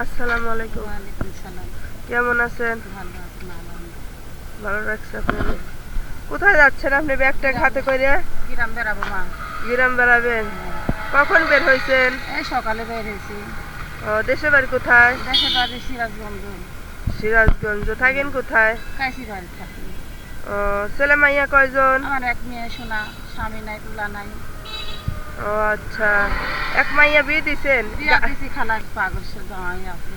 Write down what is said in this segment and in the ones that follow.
আসসালামু আলাইকুম। ওয়ালাইকুম সালাম। কেমন আছেন? ভালো আছি মা, ভালো। ভালো রাখছে আপনাকে। কোথায় যাচ্ছেন আপনি ব্যাগটা হাতে করে? গ্রাম বেড়াবো মা। গ্রাম বেড়াবেন? হ্যাঁ। কখন বের হয়েছেন? এই সকালে বের হয়েছি। দেশের বাড়ি কোথায়? দেশের বাড়ি সিরাজগঞ্জ। সিরাজগঞ্জ। থাকেন কোথায়? কাইসি বাড়ি থাকি। ছেলে মাইয়া কয়জন? আমার এক মেয়ে শোনা, স্বামী নাই, তুলা নাই। আচ্ছা, এক মাইয়া বিয়ে দিছেন? বিয়া দিছি, খালা পাগল সে জামাই আছে।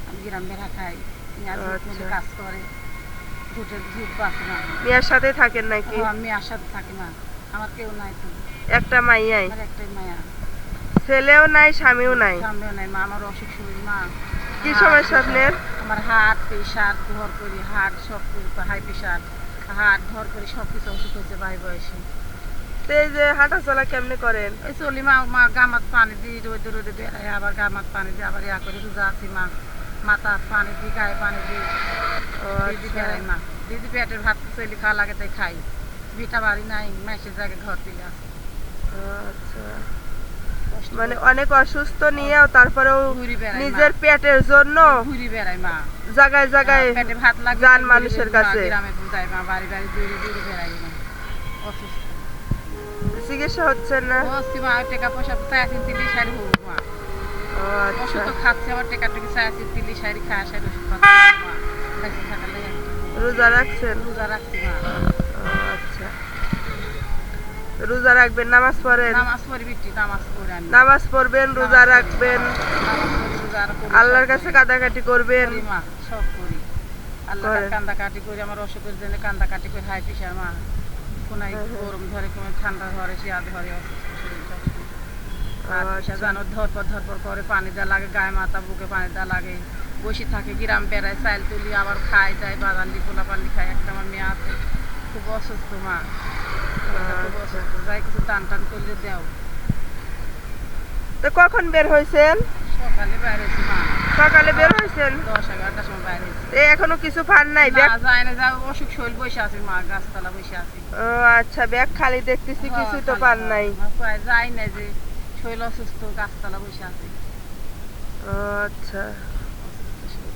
আমি গ্রাম বেড়া খাই। মেয়া আচ্ছা। কাজ করে। ঝুটের ঝুট বাঁচে না। মেয়ের সাথে থাকেন নাকি? আমি আসার থাকি না। আমার কেউ নাই তো। একটা মাইয়াই? আমার একটাই মায়া। ছেলেও নাই, স্বামীও নাই? স্বামীও নাই মা। আমার অসুখ শরীর মা। কি সমস্যা আপনার? আমার হার্ট প্রেশার ধর করি, হার্ট সব হাই প্রেশার, হার্ট ধর করি, সব কিছু অসুখ হয়েছে ভাই বয়সে। তো এই যে হাঁটা চলা কেমনে করেন? এই চলি মা। মা গামাত পানি দিই, রোদে রোদে বেড়াই, আবার গামাত পানি দিই, আবার ইয়া করে রোজা আছি মা। মাথা পানি দিই, গায়ে পানি দিই, দিদি বেড়াই মা। দিদি পেটের ভাত চলি খাওয়া লাগে তাই খাই। ভিটা বাড়ি নাই, মেসের জায়গায় ঘর দিলে আছে। আচ্ছা, কষ্ট মানে করে অনেক অসুস্থ নিয়েও তারপরেও ঘুরি বেড়াই মা। নিজের পেটের জন্য ঘুরি বেড়াই মা। জায়গায় জায়গায় পেটে ভাত লাগে যান মানুষের কাছে। গ্রামে বুঝাই মা, বাড়ি বাড়ি দূরে দূরে বেড়াই মা। অসুস্থ চিকিৎসা হচ্ছে না? বসছি মা। টাকা পয়সা চাইছি 30 শাড়ি হোক মা। আচ্ছা, ওষুধ তো খাচ্ছি, আবার টাকা টুকি চাইছি 30 শাড়ি খায়, শাড়ি ওষুধ খাচ্ছি মা। বেঁচে থাকালে রোজা রাখছেন? রোজা রাখছি মা। আচ্ছা, রোজা রাখবেন, নামাজ পড়েন? নামাজ পড়ি বিটি, নামাজ পড়ি আমি। নামাজ পড়বেন, রোজা রাখবেন, নামাজ পড়ি, রোজা করি, আল্লাহর সব কাছে করি। কাঁদাকাটি করবেন। করি মা, সব করি। আল্লাহর করেন। কান্দা কাটি করি, আমার অসুখের জন্য কান্দা কাটি করি, হাই প্রেশার মা। কোনায় গরম ধরে, কোনো ঠান্ডা ধরে, শিয়া ধরে, অসুস্থ শরীর সবসময়। হাত পিসা জানো ধরপর করে, পানি দেওয়া লাগে গায়ে, মাথা বুকে পানি দেওয়া লাগে। বসে থাকে, গ্রাম বেড়ায়, চাইল তুলি, আবার খাই যায়, বাগান দিয়ে পোলা পানি খাই। একটা আমার মেয়ে আছে, খুব অসুস্থ মা। খুব অসুস্থ, যাই কিছু টান টান করলে দেও। তো কখন বের হয়েছেন? সকালে বাইরেছি মা। সকালে বের হয়েছেন? 10-11টার সময় বাইরেছি। এখনো কিছু পান নাই? না ব্যাগ? যায় না, যা অসুখ শরীর বসে আছি মা, গাছতলা বসে আছি। আচ্ছা, ব্যাগ খালি দেখতেছি, কিছুই তো পান নাই। যাই না, যে শরীর অসুস্থ, গাছতলা বসে আছি। আচ্ছা, অসুস্থ শরীর।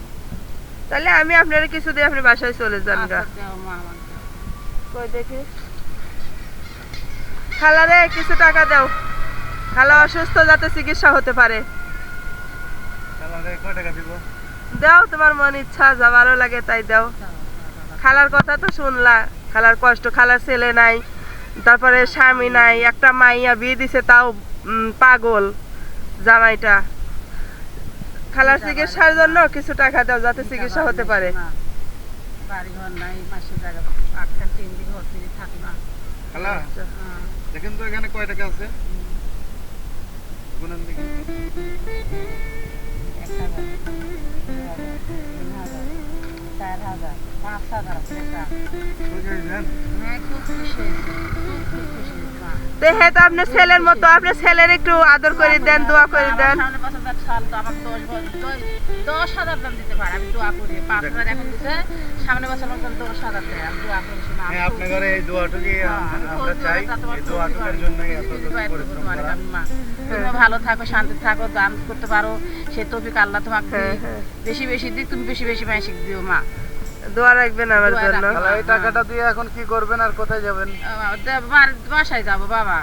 তাহলে আমি আপনার কিছু দিয়ে আপনি বাসায় চলে যান গা। আচ্ছা দেও মা, আমার দেও। কই দেখি। খালা রে, কিছু টাকা দাও। খালা অসুস্থ, যাতে চিকিৎসা হতে পারে। দাও, তোমার মন ইচ্ছা, যা ভালো লাগে তাই দাও। খালার কথা তো শুনলা, খালার কষ্ট, খালার ছেলে নাই, তারপরে স্বামী নাই, একটা মাইয়া বিয়ে দিছে, তাও পাগল জামাইটা। খালার চিকিৎসার জন্য কিছু টাকা দাও, যাতে চিকিৎসা হতে পারে। বাড়ি ঘর নাই, মাসের জায়গা 8 3 দিন ঘর থেকে থাকি না। খালা আচ্ছা, দেখেন তো এখানে কয় টাকা আছে, গুনেন দেখি। 1,000, 2,000, 3,000, 4,000, 5,000 আছে একটা। বুঝে গেছেন? হ্যাঁ, খুব খুশি হয়েছি, খুব খুশি হয়েছি মা। দেখে তো আপনার ছেলের মতো, আপনার ছেলের একটু আদর করে দেন, দোয়া করে দেন। আমার সামনে 5,000 সাল তো, আমার 10,000 দাম দিতে পারে, আমি দোয়া করি। 5,000 এখন দিতে, সামনে বছর মতন 10,000 দেয়, আমি দোয়া করি। শোনা, হ্যাঁ, আপনার ঘরে এই দোয়াটুকুই আমরা চাই। এই দোয়াটুকুর জন্যই এত পরিশ্রম করা। তুমি ভালো থাকো, শান্তি থাকো, দান করতে পারো, সে তৌফিক আল্লাহ তোমাকে হ্যাঁ, দিক। হ্যাঁ। বেশি বেশি দিক, তুমি বেশি বেশি মাসিক দিও মা। দোয়া রাখবেন আমার দোয়া জন্য। রাখবেন। খালা, এই টাকাটা দিয়ে এখন কি করবেন আর কোথায় যাবেন? বাসায় যাবো বাবা,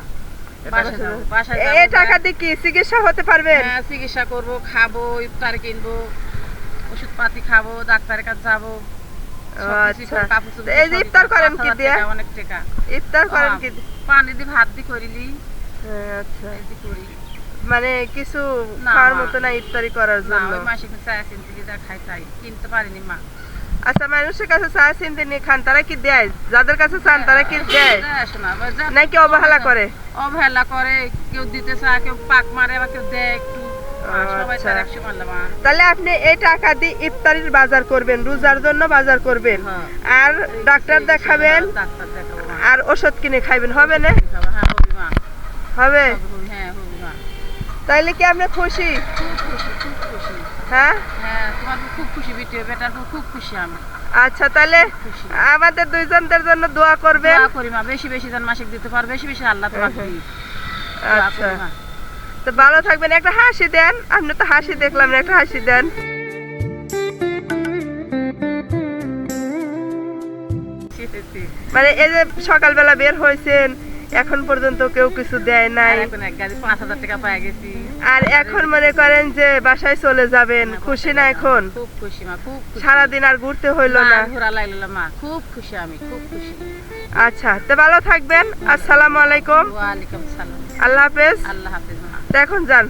বাসায় যাবো, বাসায় যাবো। এই টাকা দিয়ে কি চিকিৎসা হতে পারবেন? হ্যাঁ, চিকিৎসা করবো, খাবো, ইফতার কিনবো, ওষুধ পাতি খাবো, ডাক্তারের কাছে যাবো। আচ্ছা, এই যে ইফতার করেন কি দিয়ে? অনেক টাকা। ইফতার করেন কি দিয়ে? পানি দিয়ে ভাত দিয়ে করিলি, হ্যাঁ, আচ্ছা, এই দিয়ে করি। মানে কিছু না, খাওয়ার মা। মতো না ইফতারি করার না, জন্য? ওই মাসে চাই চিনতে যা খাই তাই, কিনতে পারিনি মা। আচ্ছা, মানুষের কাছে চা চিনতে নিয়ে খান, তারা কি দেয়? যাদের কাছে চান তারা কি দেয় নাকি অবহেলা করে? অবহেলা করে, কেউ দিতে চায়, কেউ পাক মারে, আবার কেউ দেয় একটু। সবাই আচ্ছা। তার 100 মারলাম মা। তাহলে আপনি এই টাকা দিয়ে ইফতারির বাজার করবেন, রোজার জন্য বাজার করবেন, হ্যাঁ। আর ডাক্তার দেখাবেন, ডাক্তার দেখাবো মা। আর ওষুধ কিনে খাইবেন, হবে না? হ্যাঁ, হবি মা, হবে। হ্যাঁ হবি মা। তাইলে কি আপনি খুশি? খুব খুশি, খুব খুশি। হ্যাঁ, হ্যাঁ, তোমার খুব খুশি বিটি, বেটার খুব খুশি আমি। আচ্ছা, তাহলে খুশি। আমাদের দুইজনদের জন্য দোয়া করবেন। দোয়া করি মা, বেশি বেশি যেন মাসিক দিতে পার, বেশি বেশি আল্লাহ তোমাকে দিক। দোয়া আচ্ছা, করি মা। তো ভালো থাকবেন, একটা হাসি দেন, আপনি তো হাসি দেখলাম না, একটা হাসি দেন। মানে এই যে সকালবেলা বের হয়েছেন, এখন পর্যন্ত কেউ কিছু দেয় নাই, এখন এক গাড়ি 5,000 টাকা পাই গেছি। আর এখন মনে করেন যে বাসায় চলে যাবেন, খুশি না এখন? খুব খুশি মা, খুব খুশি। সারাদিন আর ঘুরতে হইলো না। ঘোরা লাগলো মা, খুব খুশি, আমি খুব খুশি। আচ্ছা, তো ভালো থাকবেন। আসসালামু আলাইকুম। ওয়ালাইকুম সালাম। আল্লাহ হাফেজ। আল্লাহ হাফেজ মা। তো এখন যান।